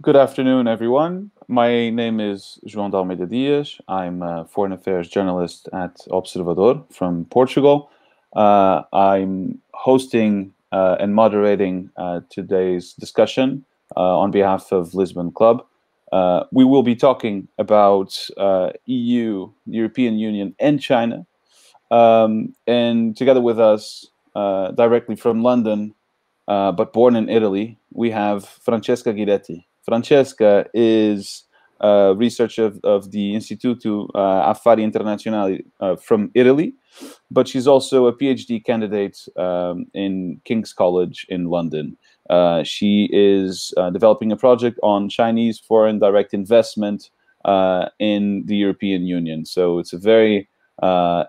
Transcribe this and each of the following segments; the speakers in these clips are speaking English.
Good afternoon, everyone. My name is João Almeida Dias. I'm a foreign affairs journalist at Observador from Portugal. I'm hosting and moderating today's discussion on behalf of Lisbon Club. We will be talking about EU, European Union, and China. And together with us, directly from London, but born in Italy, we have Francesca Ghiretti. Francesca is researcher of the Instituto Affari Internazionali from Italy, but she's also a PhD candidate in King's College in London. She is developing a project on Chinese foreign direct investment in the European Union. So it's a very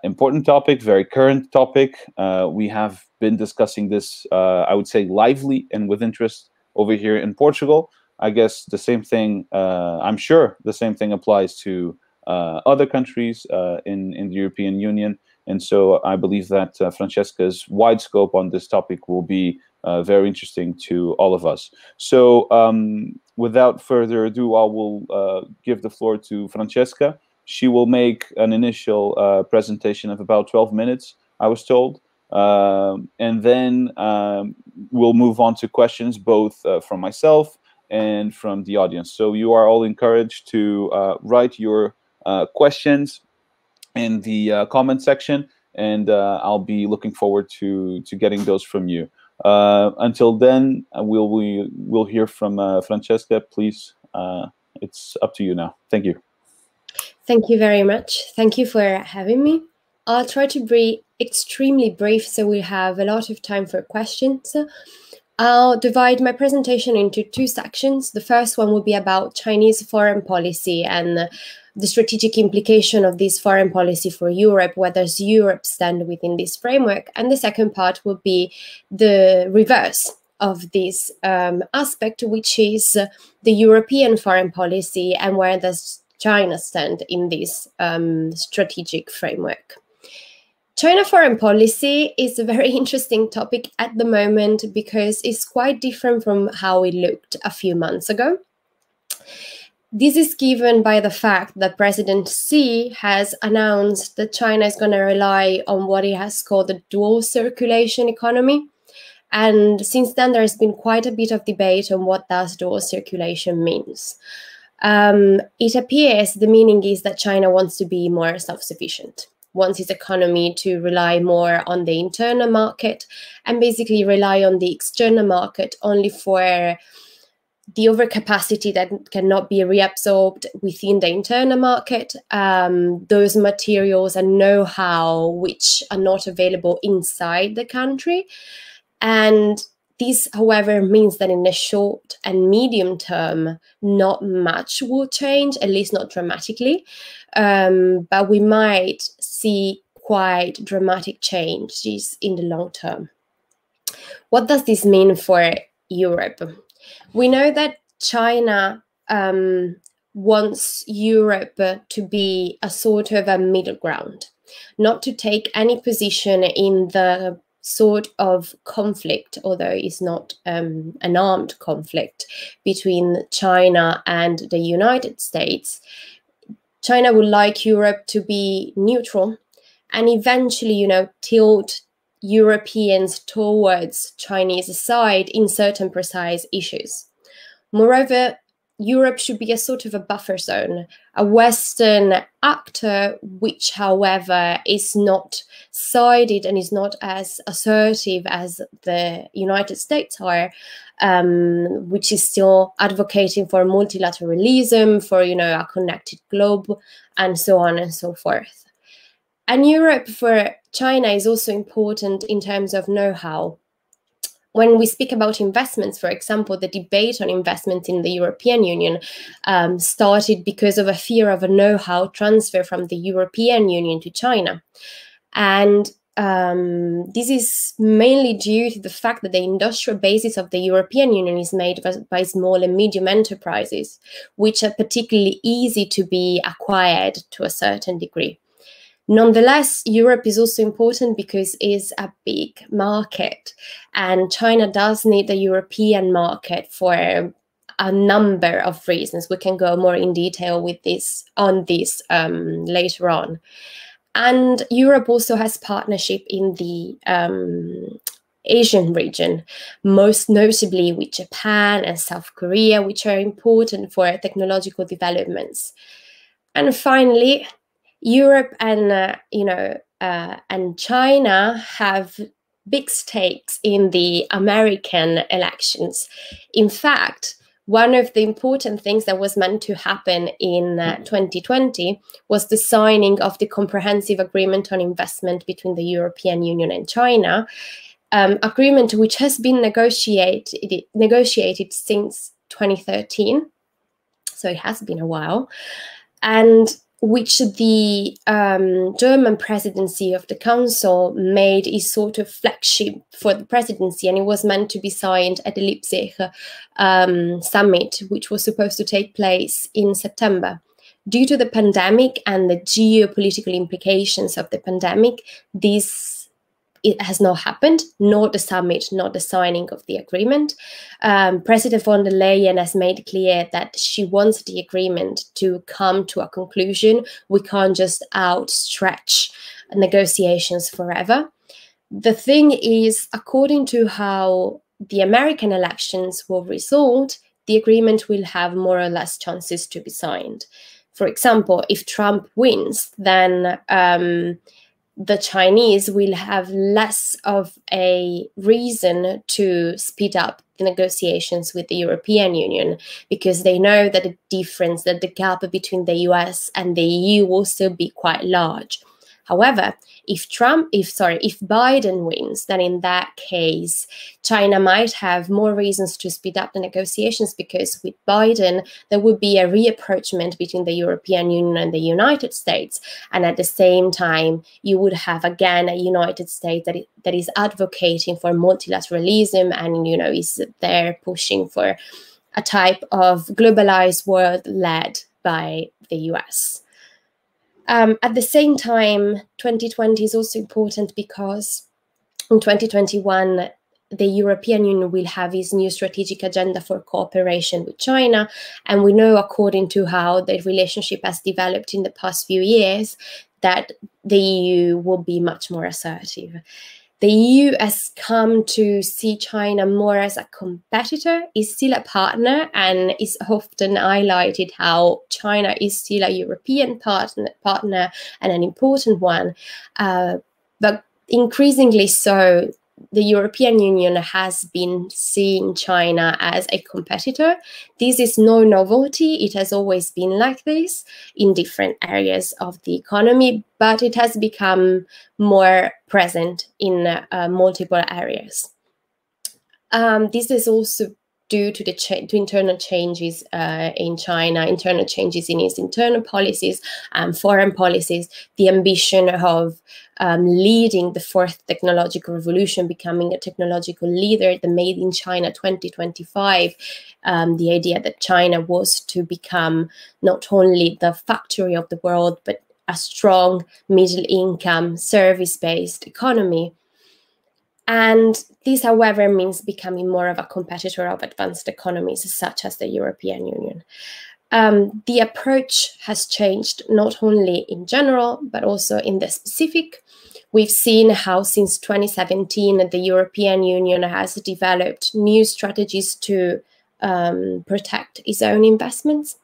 important topic, very current topic. We have been discussing this, I would say, lively and with interest over here in Portugal. I guess the same thing, I'm sure the same thing applies to other countries in the European Union. And so I believe that Francesca's wide scope on this topic will be very interesting to all of us. So without further ado, I will give the floor to Francesca. She will make an initial presentation of about 12 minutes, I was told. And then we'll move on to questions both from myself and from the audience. So you are all encouraged to write your questions in the comment section, and I'll be looking forward to getting those from you. Until then, we'll hear from Francesca. Please, it's up to you now. Thank you. Thank you very much. Thank you for having me. I'll try to be extremely brief so we have a lot of time for questions. I'll divide my presentation into two sections. The first one will be about Chinese foreign policy and the strategic implication of this foreign policy for Europe, where does Europe stand within this framework? And the second part will be the reverse of this aspect, which is the European foreign policy and where does China stand in this strategic framework. China foreign policy is a very interesting topic at the moment because it's quite different from how it looked a few months ago. This is given by the fact that President Xi has announced that China is going to rely on what he has called the dual circulation economy. And since then, there has been quite a bit of debate on what does dual circulation means. It appears the meaning is that China wants to be more self-sufficient, wants its economy to rely more on the internal market and basically rely on the external market only for the overcapacity that cannot be reabsorbed within the internal market, those materials and know-how which are not available inside the country. And this, however, means that in the short and medium term, not much will change, at least not dramatically. But we might see quite dramatic changes in the long term. What does this mean for Europe? We know that China wants Europe to be a sort of a middle ground, not to take any position in the sort of conflict, although it's not an armed conflict between China and the United States. China would like Europe to be neutral and eventually, tilt Europeans towards Chinese side in certain precise issues. Moreover, Europe should be a sort of a buffer zone, a Western actor, which, however, is not sided and is not as assertive as the United States are, which is still advocating for multilateralism, for, a connected globe, and so on and so forth. And Europe for China is also important in terms of know-how. When we speak about investments, for example, the debate on investments in the European Union started because of a fear of a know-how transfer from the European Union to China. And this is mainly due to the fact that the industrial basis of the European Union is made by small and medium enterprises, which are particularly easy to be acquired to a certain degree. Nonetheless, Europe is also important because it's a big market, and China does need the European market for a number of reasons. We can go more in detail with this later on. And Europe also has partnership in the Asian region, most notably with Japan and South Korea, which are important for technological developments. And finally, Europe and and China have big stakes in the American elections. In fact, one of the important things that was meant to happen in 2020 was the signing of the Comprehensive Agreement on Investment between the European Union and China, agreement which has been negotiated since 2013, so it has been a while, and which the German presidency of the Council made a sort of flagship for the presidency, and it was meant to be signed at the Leipzig summit, which was supposed to take place in September. Due to the pandemic and the geopolitical implications of the pandemic, it has not happened, nor the summit, nor the signing of the agreement. President von der Leyen has made clear that she wants the agreement to come to a conclusion. We can't just outstretch negotiations forever. The thing is, according to how the American elections will result, the agreement will have more or less chances to be signed. For example, if Trump wins, then the Chinese will have less of a reason to speed up the negotiations with the European Union, because they know that the gap between the US and the EU will still be quite large. However, if Biden wins, then in that case, China might have more reasons to speed up the negotiations, because with Biden, there would be a reapproachment between the European Union and the United States. And at the same time, you would have, again, a United States that is advocating for multilateralism and, is there pushing for a type of globalized world led by the US. At the same time, 2020 is also important because in 2021, the European Union will have its new strategic agenda for cooperation with China. And we know, according to how the relationship has developed in the past few years, that the EU will be much more assertive. The EU has come to see China more as a competitor, is still a partner, and is often highlighted how China is still a European partner and an important one. But increasingly so, the European Union has been seeing China as a competitor. This is no novelty. It has always been like this in different areas of the economy, but it has become more present in multiple areas. This is also due to to internal changes in China, internal changes in its internal policies and foreign policies, the ambition of leading the fourth technological revolution, becoming a technological leader, the Made in China 2025, the idea that China was to become not only the factory of the world, but a strong middle-income, service-based economy. And this, however, means becoming more of a competitor of advanced economies such as the European Union. The approach has changed not only in general, but also in the specific. We've seen how since 2017, the European Union has developed new strategies to protect its own investments,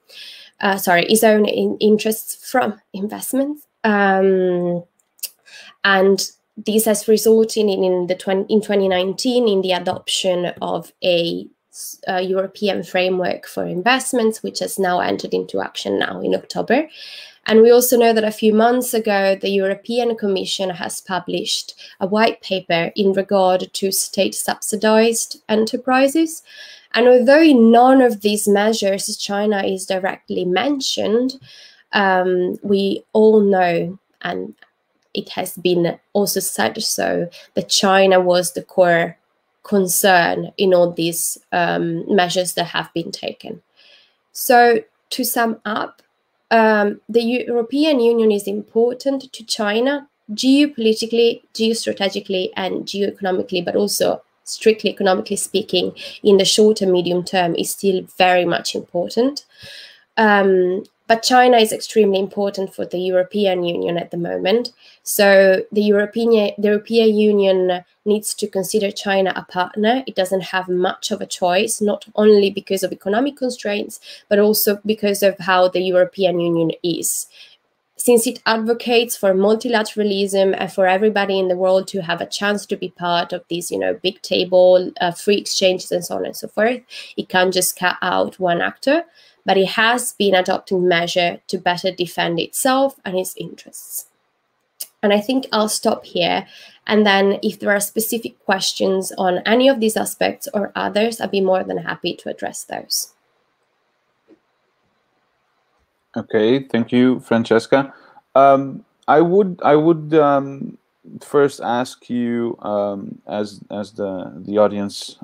its own interests from investments. And this has resulted in 2019 in the adoption of a European framework for investments, which has now entered into action now in October. And we also know that a few months ago, the European Commission has published a white paper in regard to state-subsidized enterprises. And although in none of these measures China is directly mentioned, we all know, and it has been also said so, that China was the core concern in all these measures that have been taken. So to sum up, the European Union is important to China geopolitically, geostrategically, and geoeconomically, but also strictly economically speaking, in the short and medium term is still very much important. But China is extremely important for the European Union at the moment. So the European Union needs to consider China a partner. It doesn't have much of a choice, not only because of economic constraints, but also because of how the European Union is. Since it advocates for multilateralism and for everybody in the world to have a chance to be part of these, big table, free exchanges and so on and so forth, it can't just cut out one actor. But it has been adopting measures to better defend itself and its interests. And I think I'll stop here. And then if there are specific questions on any of these aspects or others, I'd be more than happy to address those. Okay, thank you, Francesca. I would first ask you, as the audience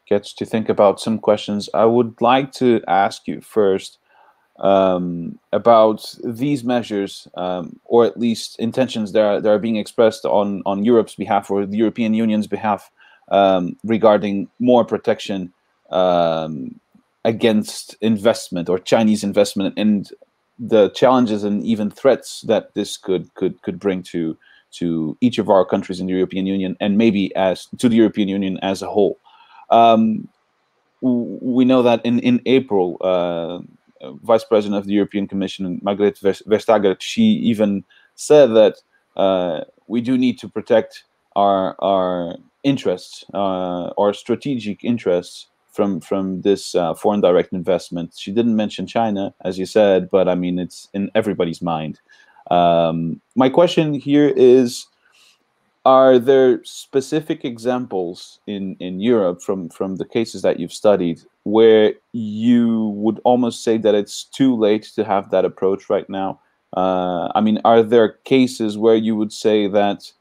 gets to think about some questions, I would like to ask you first about these measures, or at least intentions that are being expressed on Europe's behalf or the European Union's behalf, regarding more protection against investment or Chinese investment, and the challenges and even threats that this could bring to each of our countries in the European Union, and maybe to the European Union as a whole. We know that in April, Vice President of the European Commission, Margrethe Vestager, she even said that we do need to protect our interests, our strategic interests from this foreign direct investment. She didn't mention China, as you said, but I mean, it's in everybody's mind. My question here is, are there specific examples in Europe from the cases that you've studied where you would almost say that it's too late to have that approach right now? I mean, are there cases where you would say that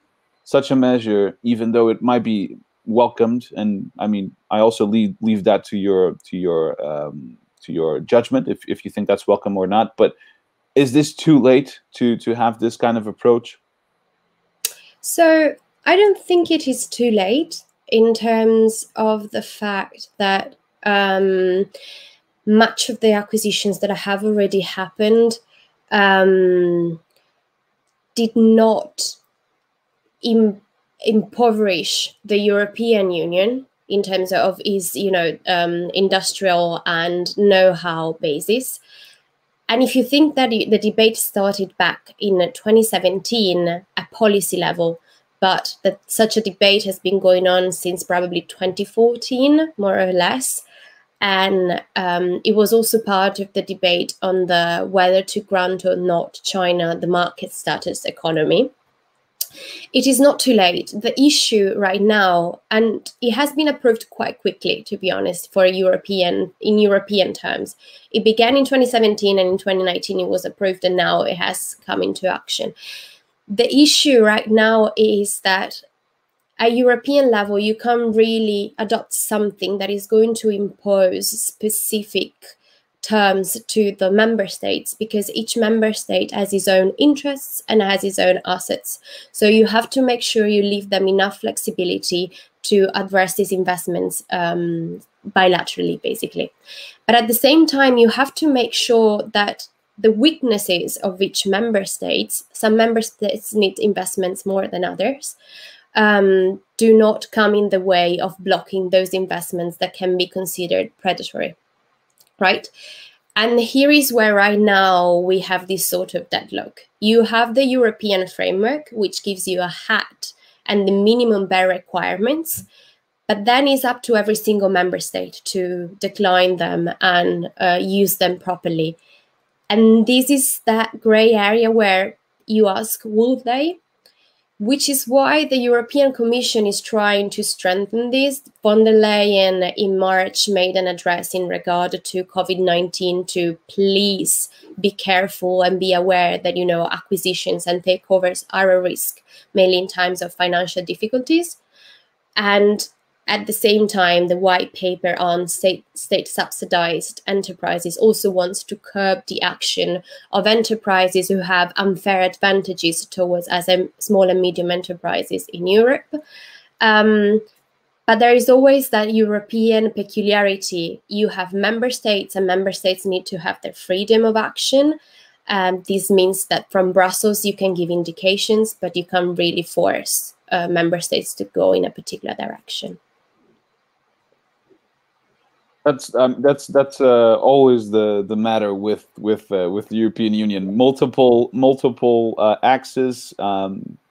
such a measure, even though it might be welcomed, and I mean, I also leave that to your judgment if you think that's welcome or not, but is this too late to have this kind of approach? So I don't think it is too late, in terms of the fact that much of the acquisitions that have already happened did not impoverish the European Union in terms of its industrial and know-how basis. And if you think that the debate started back in 2017 at policy level, but that such a debate has been going on since probably 2014, more or less. And it was also part of the debate on the whether to grant or not China the market status economy. It is not too late. The issue right now, and it has been approved quite quickly, to be honest, in European terms. It began in 2017, and in 2019 it was approved, and now it has come into action. The issue right now is that at European level, you can't really adopt something that is going to impose specific terms to the member states, because each member state has its own interests and has its own assets. So you have to make sure you leave them enough flexibility to address these investments bilaterally, basically. But at the same time, you have to make sure that the weaknesses of each member states, some member states need investments more than others, do not come in the way of blocking those investments that can be considered predatory. Right? And here is where right now we have this sort of deadlock. You have the European framework, which gives you a hat and the minimum bare requirements, but then it's up to every single member state to decline them and use them properly. And this is that gray area where you ask, will they? Which is why the European Commission is trying to strengthen this. Von der Leyen in March made an address in regard to COVID-19 to please be careful and be aware that, acquisitions and takeovers are a risk, mainly in times of financial difficulties. And at the same time, the white paper on state-subsidized enterprises also wants to curb the action of enterprises who have unfair advantages towards small and medium enterprises in Europe. But But there is always that European peculiarity. You have member states, and member states need to have their freedom of action. This means that from Brussels you can give indications, but you can't really force member states to go in a particular direction. That's always the matter with the European Union. Multiple axes,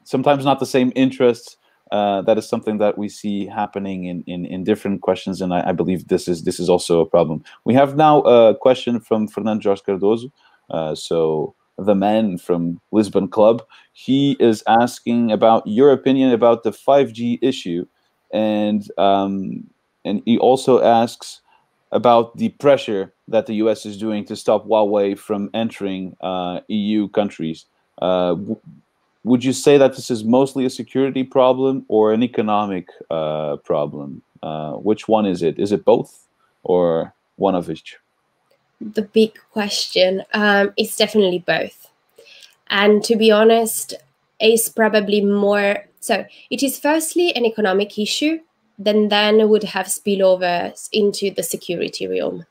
sometimes not the same interests. That is something that we see happening in different questions, and I believe this is also a problem. We have now a question from Fernando Jorge Cardoso, so the man from Lisbon Club. He is asking about your opinion about the 5G issue, and he also asks about the pressure that the US is doing to stop Huawei from entering EU countries. Would you say that this is mostly a security problem or an economic problem? Which one is it? Is it both or one of each? The big question is definitely both. And to be honest, it's probably more, so it is firstly an economic issue, then would have spillovers into the security realm.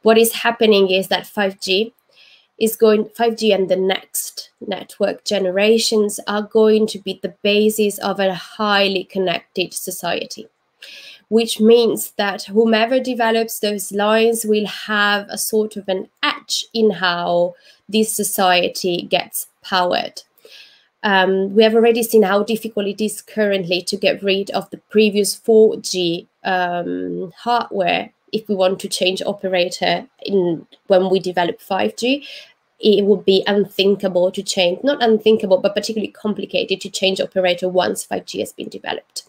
What is happening is that 5G and the next network generations are going to be the basis of a highly connected society, which means that whomever develops those lines will have a sort of an edge in how this society gets powered. We have already seen how difficult it is currently to get rid of the previous 4G hardware. If we want to change operator when we develop 5G, it would be unthinkable to change, not unthinkable, but particularly complicated to change operator once 5G has been developed.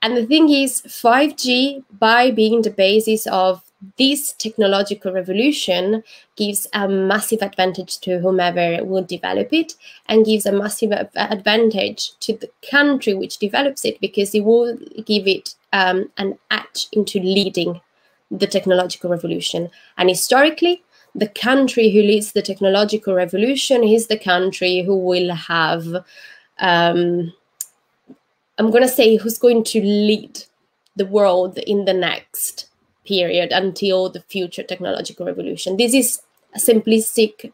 And the thing is, 5G, by being the basis of this technological revolution, gives a massive advantage to whomever will develop it, and gives a massive advantage to the country which develops it, because it will give it an edge into leading the technological revolution. And historically, the country who leads the technological revolution is the country who will have, I'm going to say, who's going to lead the world in the next period until the future technological revolution. This is a simplistic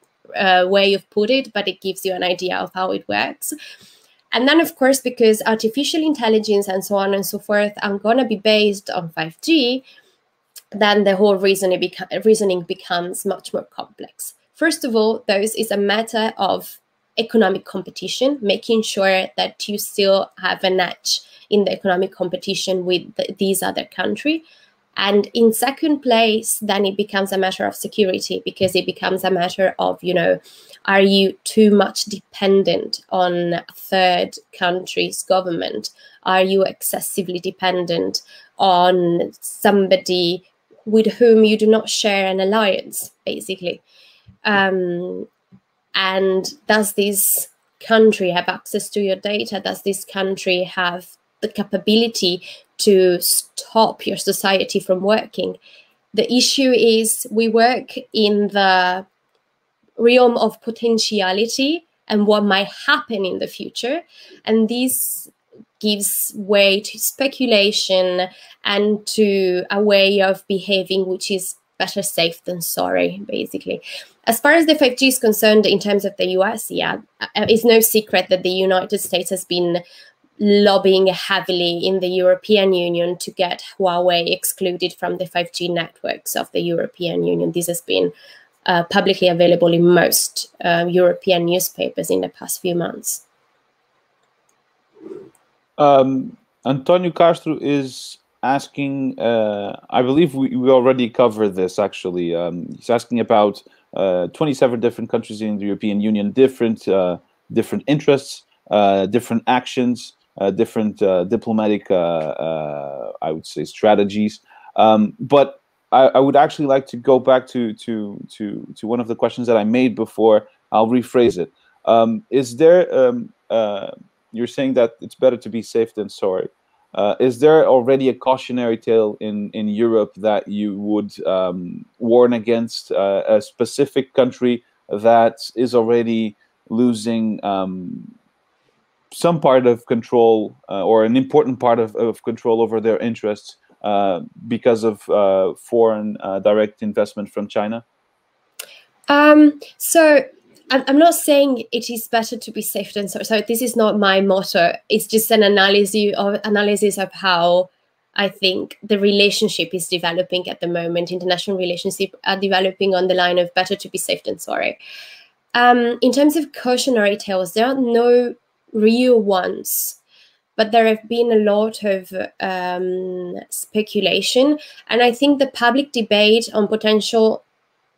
way of putting it, but it gives you an idea of how it works. And then, of course, because artificial intelligence and so on and so forth are going to be based on 5G, then the whole reasoning becomes much more complex. First of all, those is a matter of economic competition, making sure that you still have an edge in the economic competition with these other countries. And in second place, then it becomes a matter of security, because it becomes a matter of, you know, are you too much dependent on a third country's government? Are you excessively dependent on somebody with whom you do not share an alliance, basically? And does this country have access to your data? Does this country have the capability to stop your society from working? The issue is we work in the realm of potentiality and what might happen in the future. And this gives way to speculation and to a way of behaving which is better safe than sorry, basically. As far as the 5G is concerned, in terms of the US, yeah, it's no secret that the United States has been lobbying heavily in the European Union to get Huawei excluded from the 5G networks of the European Union. This has been publicly available in most European newspapers in the past few months. Antonio Castro is asking, I believe we already covered this actually. He's asking about 27 different countries in the European Union, different interests, different actions, different diplomatic, I would say, strategies. But I would actually like to go back to one of the questions that I made before. I'll rephrase it. Is there, you're saying that it's better to be safe than sorry. Is there already a cautionary tale in Europe that you would warn against a specific country that is already losing some part of control or an important part of control over their interests because of foreign direct investment from China? So I'm not saying it is better to be safe than sorry. So this is not my motto. It's just an analysis of how I think the relationship is developing at the moment. International relationships are developing on the line of better to be safe than sorry. In terms of cautionary tales, there are no real ones, but there have been a lot of speculation. And I think the public debate on potential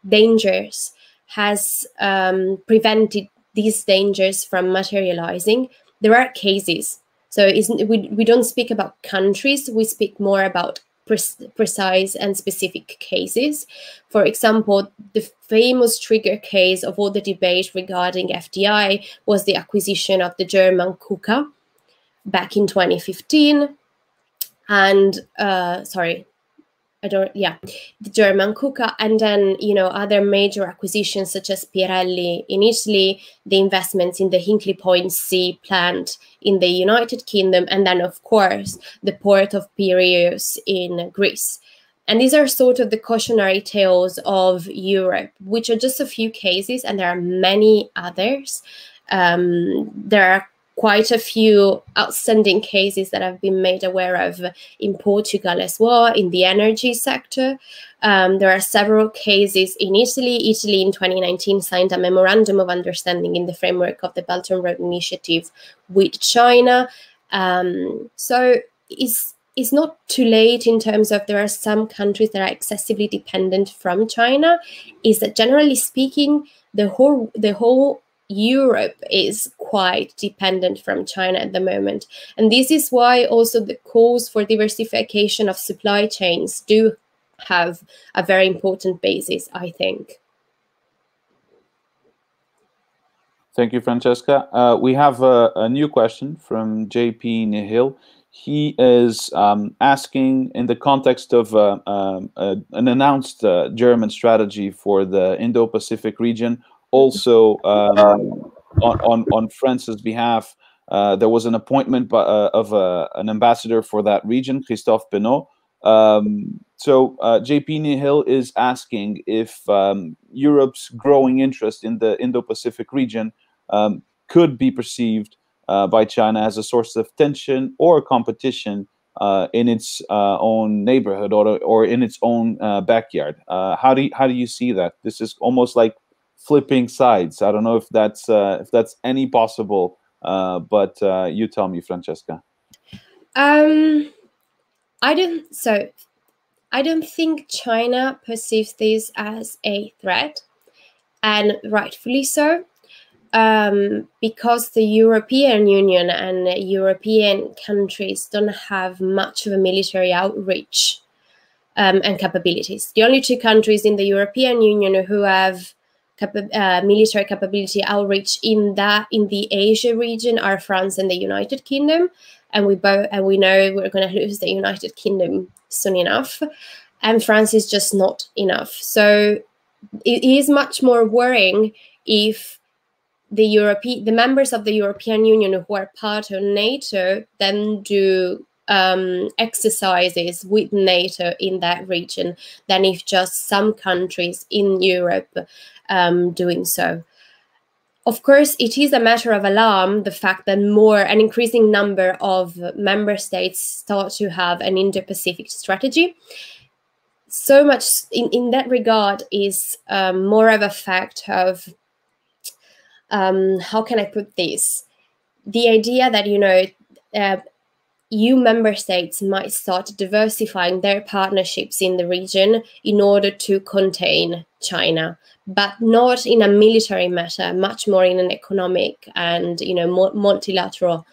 dangers has prevented these dangers from materializing. There are cases. So we don't speak about countries, we speak more about precise and specific cases. For example, the famous trigger case of all the debate regarding FDI was the acquisition of the German KUKA back in 2015. And the German KUKA, and then, you know, other major acquisitions such as Pirelli in Italy, the investments in the Hinkley Point C plant in the United Kingdom, and then, of course, the port of Piraeus in Greece. And these are sort of the cautionary tales of Europe, which are just a few cases, and there are many others. There are quite a few outstanding cases that have been made aware of in Portugal as well, in the energy sector. There are several cases in Italy. Italy in 2019 signed a memorandum of understanding in the framework of the Belt and Road Initiative with China. So it's not too late in terms of there are some countries that are excessively dependent from China. Is that generally speaking, the whole Europe is quite dependent from China at the moment. And this is why also the calls for diversification of supply chains do have a very important basis, I think. Thank you, Francesca. We have a new question from JP Nihil. He is asking, in the context of an announced German strategy for the Indo-Pacific region, also on France's behalf, there was an appointment of an ambassador for that region, Christophe Penaud. So JP Nihil is asking if Europe's growing interest in the Indo-Pacific region could be perceived by China as a source of tension or competition in its own neighborhood or in its own backyard. How do you see that? This is almost like flipping sides. I don't know if that's any possible, but you tell me, Francesca. I don't think China perceives this as a threat, and rightfully so, because the European Union and European countries don't have much of a military outreach and capabilities. The only two countries in the European Union who have military capability outreach in the Asia region are France and the United Kingdom, and we know we're going to lose the United Kingdom soon enough, and France is just not enough. So it is much more worrying if the members of the European Union who are part of NATO then do exercises with NATO in that region than if just some countries in Europe doing so. Of course, it is a matter of alarm, the fact that an increasing number of member states start to have an Indo-Pacific strategy. So much in that regard is more of a fact of, how can I put this? The idea that, you know, EU member states might start diversifying their partnerships in the region in order to contain China, but not in a military matter, much more in an economic and, you know, multilateral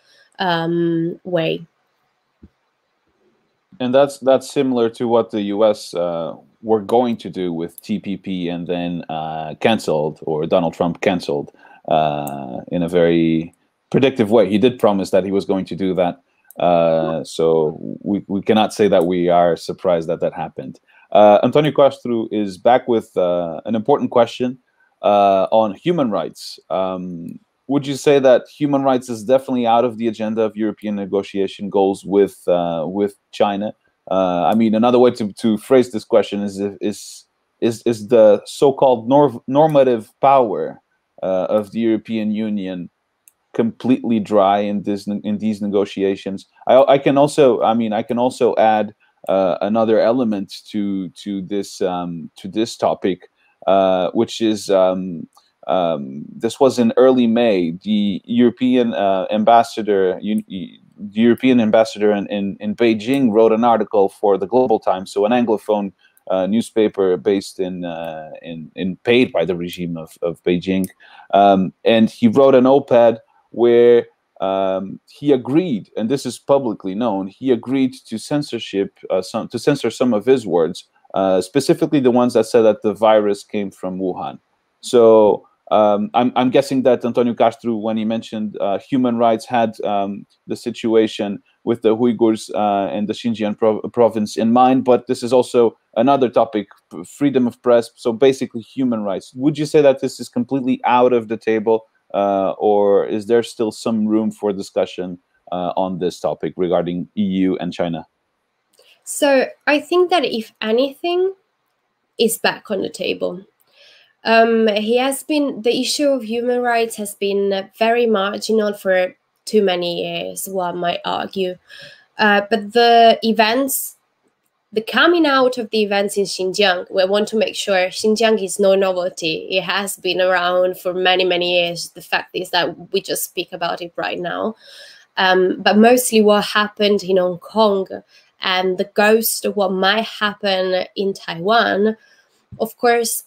way. And that's similar to what the US were going to do with TPP and then canceled, or Donald Trump canceled in a very predictive way. He did promise that he was going to do that. So we cannot say that we are surprised that happened. Antonio Castro is back with an important question on human rights. would you say that human rights is definitely out of the agenda of European negotiation goals with China? I mean, another way to phrase this question is the so-called normative power of the European Union completely dry in these negotiations? I can also add another element to this topic, which is this was in early May. The European ambassador in Beijing wrote an article for the Global Times, so an Anglophone newspaper based in paid by the regime of Beijing, and he wrote an op-ed where he agreed, and this is publicly known, he agreed to censor some of his words, specifically the ones that said that the virus came from Wuhan. So I'm guessing that Antonio Castro, when he mentioned human rights, had the situation with the Uyghurs and the Xinjiang province in mind, but this is also another topic, freedom of press, so basically human rights. Would you say that this is completely out of the table, or is there still some room for discussion on this topic regarding EU and China? So I think that if anything, is back on the table. The issue of human rights has been very marginal for too many years, one might argue. But the coming out of the events in Xinjiang, we want to make sure Xinjiang is no novelty. It has been around for many, many years. The fact is that we just speak about it right now. But mostly what happened in Hong Kong and the ghost of what might happen in Taiwan, of course,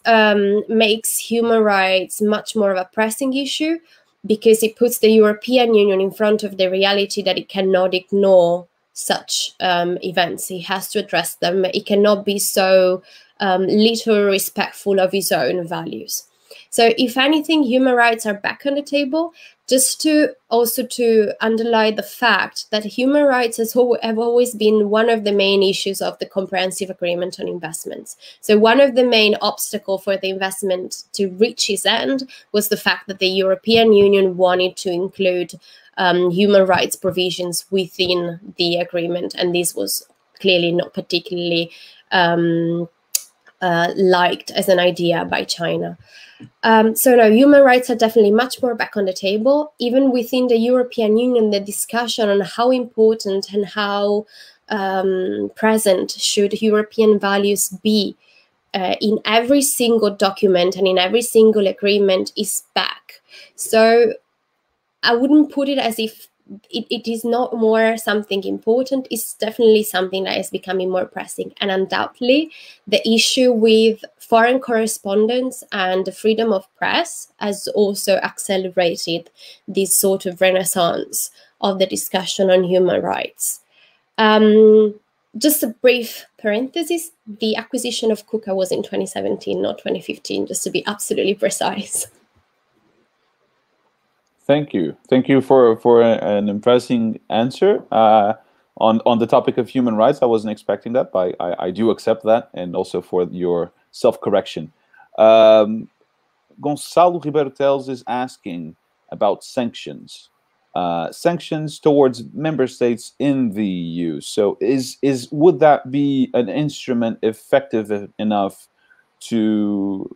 makes human rights much more of a pressing issue, because it puts the European Union in front of the reality that it cannot ignore such events. It has to address them. It cannot be so little respectful of its own values. So if anything, human rights are back on the table, just to underline the fact that human rights have always been one of the main issues of the Comprehensive Agreement on Investments. So one of the main obstacles for the investment to reach its end was the fact that the European Union wanted to include human rights provisions within the agreement, and this was clearly not particularly liked as an idea by China. So no, human rights are definitely much more back on the table. Even within the European Union, the discussion on how important and how present should European values be in every single document and in every single agreement is back. So I wouldn't put it as if it is not more something important. It's definitely something that is becoming more pressing. And undoubtedly, the issue with foreign correspondence and the freedom of press has also accelerated this sort of renaissance of the discussion on human rights. Just a brief parenthesis, the acquisition of KUKA was in 2017, not 2015, just to be absolutely precise. Thank you for an impressive answer on the topic of human rights. I wasn't expecting that, but I do accept that, and also for your self-correction. Gonçalo Ribeiro Teles is asking about sanctions. Sanctions towards member states in the EU. So would that be an instrument effective enough to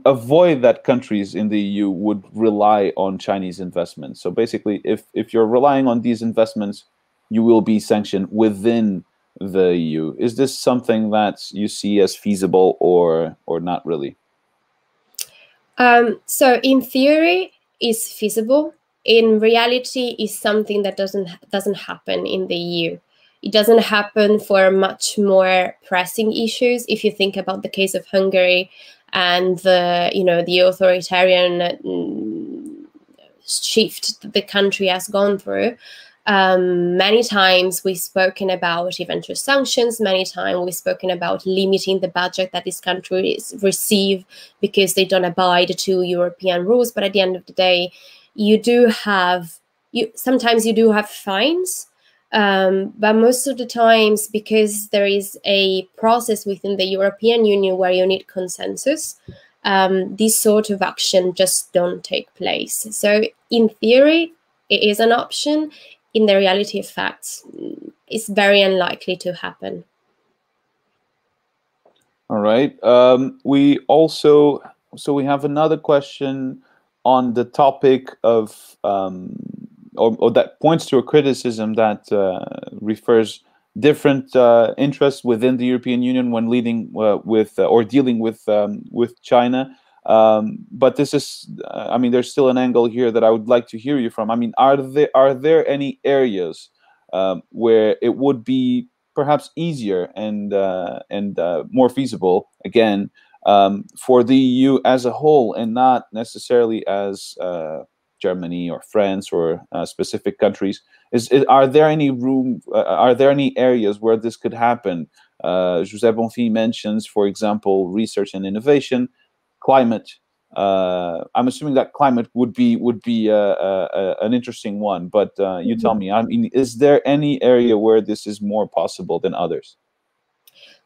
avoid that countries in the EU would rely on Chinese investments? So basically, if you're relying on these investments, you will be sanctioned within the EU. Is this something that you see as feasible or not really? So in theory, it's feasible. In reality, it's something that doesn't happen in the EU. It doesn't happen for much more pressing issues. If you think about the case of Hungary and the authoritarian shift that the country has gone through, many times we've spoken about eventual sanctions. Many times we've spoken about limiting the budget that these countries receive because they don't abide to European rules. But at the end of the day, sometimes you do have fines. But most of the times, because there is a process within the European Union where you need consensus, this sort of action just don't take place. So in theory, it is an option. In the reality of facts, it's very unlikely to happen. All right. We have another question on the topic of, or that points to a criticism that refers different interests within the European Union when leading with or dealing with China. But this is, I mean, there's still an angle here that I would like to hear you from. I mean, are there any areas where it would be perhaps easier and more feasible, again, for the EU as a whole, and not necessarily as Germany or France or specific countries? Are there any areas where this could happen? José Bonfim mentions, for example, research and innovation, climate. I'm assuming that climate would be an interesting one, but you tell me. I mean, is there any area where this is more possible than others?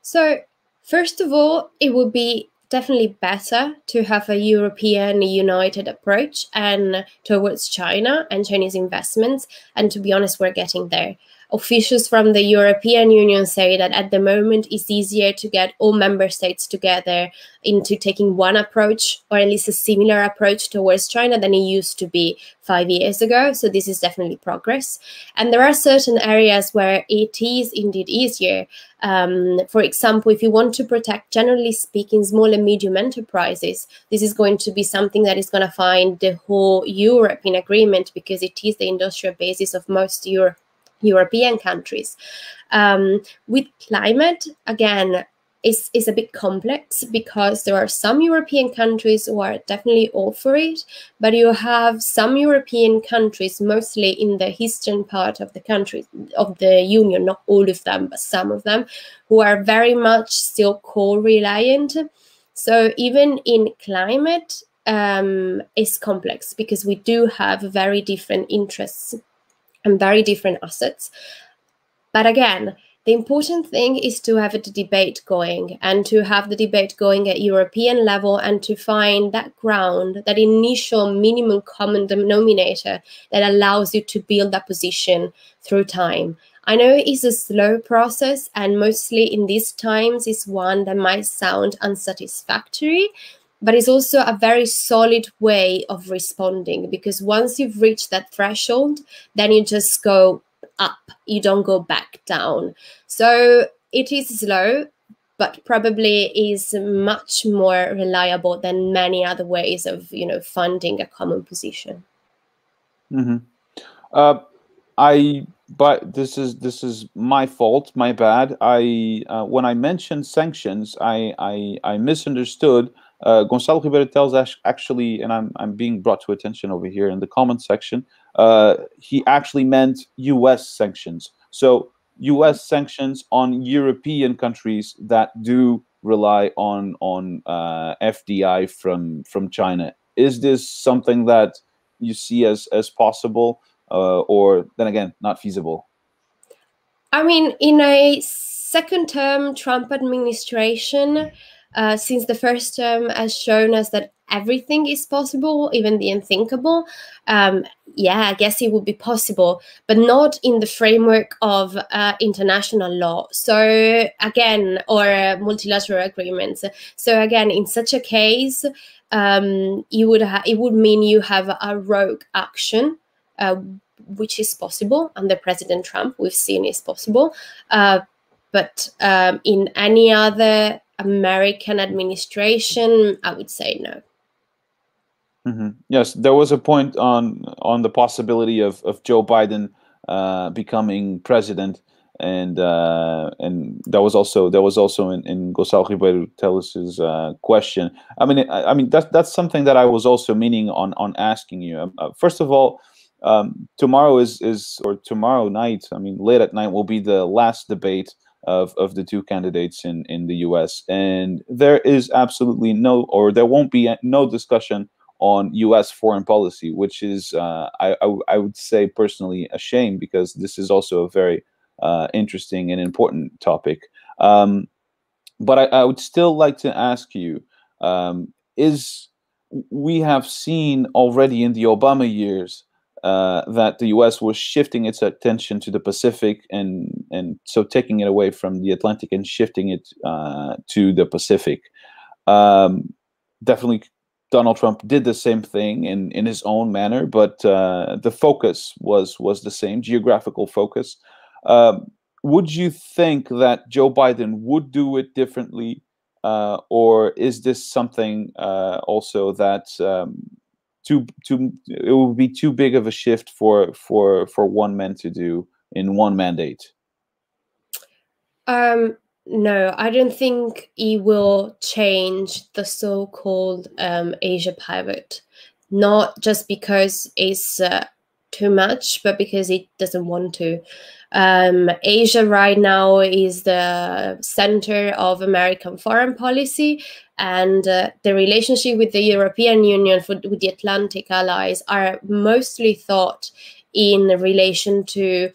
So, first of all, it would be definitely better to have a European united approach and towards China and Chinese investments. And to be honest, we're getting there. Officials from the European Union say that at the moment it's easier to get all member states together into taking one approach, or at least a similar approach towards China than it used to be 5 years ago. So this is definitely progress. And there are certain areas where it is indeed easier. For example, if you want to protect, generally speaking, small and medium enterprises, this is going to be something that is going to find the whole Europe in agreement, because it is the industrial basis of most European countries. With climate, again, is a bit complex, because there are some European countries who are definitely all for it, but you have some European countries, mostly in the eastern part of the country of the Union, not all of them, but some of them, who are very much still coal reliant. So even in climate, is complex, because we do have very different interests and very different assets. But again, the important thing is to have the debate going, and to have the debate going at European level, and to find that ground, that initial minimum common denominator that allows you to build that position through time. I know it is a slow process, and mostly in these times is one that might sound unsatisfactory, but it's also a very solid way of responding, because once you've reached that threshold, then you just go up, you don't go back down. So it is slow, but probably is much more reliable than many other ways of, finding a common position. Mm-hmm. But this is my fault, my bad. When I mentioned sanctions, I misunderstood. Gonçalo Ribeiro tells us, actually, and I'm being brought to attention over here in the comment section, he actually meant U.S. sanctions. So U.S. sanctions on European countries that do rely on FDI from China. Is this something that you see as possible, or then again, not feasible? I mean, in a second-term Trump administration, since the first term has shown us that everything is possible, even the unthinkable, yeah, I guess it would be possible, but not in the framework of international law. So again, or multilateral agreements. So again, in such a case, it would mean you have a rogue action, which is possible under President Trump. We've seen is possible, but in any other American administration, I would say no. Mm-hmm. Yes, there was a point on the possibility of Joe Biden becoming president, and that was also in Gonçalo Ribeiro Teles's question. I mean that's something that I was also meaning on asking you. First of all, tomorrow or tomorrow night, I mean late at night, will be the last debate of the two candidates in the U.S. And there is absolutely there won't be no discussion on U.S. foreign policy, which is I would say personally a shame, because this is also a very interesting and important topic. But I would still like to ask you, we have seen already in the Obama years that the US was shifting its attention to the Pacific, and so taking it away from the Atlantic and shifting it to the Pacific. Definitely Donald Trump did the same thing in his own manner, but the focus was the same, geographical focus. Would you think that Joe Biden would do it differently, or is this something also that it would be too big of a shift for one man to do in one mandate? No, I don't think he will change the so-called Asia pivot, not just because it's too much, but because he doesn't want to. Asia right now is the center of American foreign policy, and the relationship with the European Union, with the Atlantic allies, are mostly thought in relation to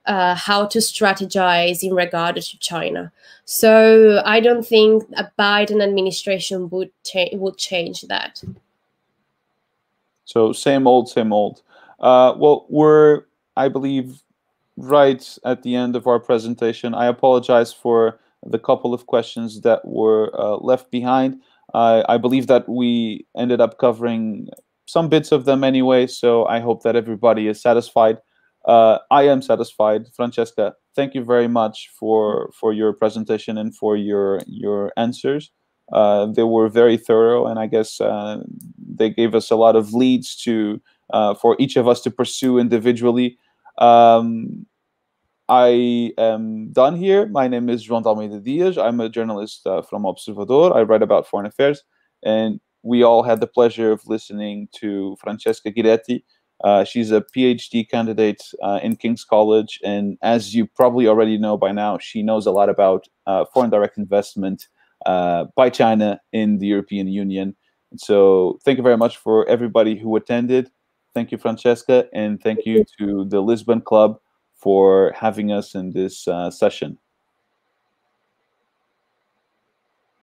how to strategize in regard to China. So I don't think a Biden administration would change that. So same old, same old. Well, we're, I believe, right at the end of our presentation. I apologize for the couple of questions that were left behind. I believe that we ended up covering some bits of them anyway, so I hope that everybody is satisfied. I am satisfied. Francesca, thank you very much for your presentation and for your answers. They were very thorough, and I guess they gave us a lot of leads to for each of us to pursue individually. I am done here. My name is João Almeida Dias. I'm a journalist from Observador. I write about foreign affairs, and we all had the pleasure of listening to Francesca Ghiretti. She's a PhD candidate in King's College, and as you probably already know by now, she knows a lot about foreign direct investment by China in the European Union. So thank you very much for everybody who attended. Thank you, Francesca, and thank you to the Lisbon Club for having us in this session.